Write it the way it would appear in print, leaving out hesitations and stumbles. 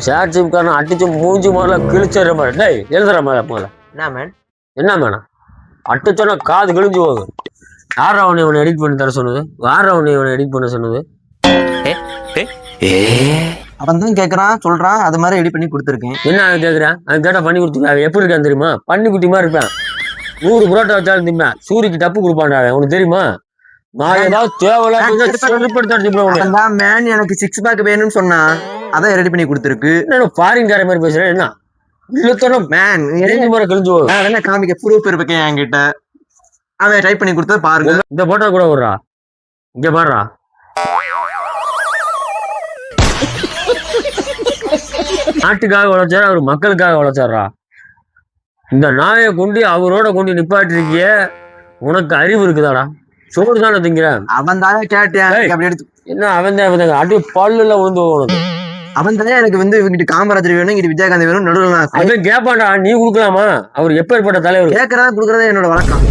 Share சிப்காரன் அடிச்சு மூஞ்சி முதல்ல கிழிச்சிடுற மாதிரி. டேய் எழுதுற மாதிரி முதல்ல. என்ன மேன்? என்ன மேடம் அடிச்சோன்னா காது கிழிஞ்சு போகுது. யாரா உன்னை இவனை எடிட் பண்ணி தர சொன்னது? யாரா உன்னை இவனை எடிட் பண்ண சொன்னது? அவன் தான் கேட்கறான் சொல்றான், அது மாதிரி ரெடி பண்ணி கொடுத்துருக்கேன். என்ன அவன் கேட்குறான்? அவன் கேட்டா பண்ணி கொடுத்துருக்கேன். அவன் எப்படி இருக்கான்னு தெரியுமா? பண்ணி குட்டி மாதிரி இருப்பேன். 100 புரோட்டா வச்சாலும் திம்பேன். சூரிக்கு டப்பு கொடுப்பான்டா அவன். உனக்கு தெரியுமா? நான் ஏதாவது தேவையில்ல மேன் எனக்கு 6 பேக் வேணும்னு சொன்னா அதான் ரெடி பண்ணி கொடுத்துருக்கு. ஃபாரின் கார மாதிரி பேசுறேன். என்ன இல்லத்தனம் மேன் முறை கிழிஞ்சு போகுது. என்ன காமிக்க ப்ரூஃப் இருக்கு என்கிட்ட. அவன் டைப் பண்ணி கொடுத்தது பாருங்க. இந்த போட்டோ கூட விடுறா. இங்க பாடுறா. நாட்டுக்காக உழைச்சாரு, அவர் மக்களுக்காக உழைச்சாரா. இந்த நாயை கொண்டு அவரோட கொண்டு நிப்பாட்டி இருக்கிய. உனக்கு அறிவு இருக்குதாடா? சோறு தானே திங்கிறேன். அவன் தானே கேட்டேன். என்ன அவன் தான் அடி பல்லுல விழுந்து உனக்கு. அவன் தானே எனக்கு இங்கிட்டு காமராஜர் வேணும், இங்கிட்டு விஜயகாந்த் வேணும், நடுவில் அவன் கேட்பான்டா. நீ கொடுக்கலாமா? அவர் எப்பேற்பட்ட தலைவர்? கேட்கறதா கொடுக்கறதா என்னோட வழக்கம்.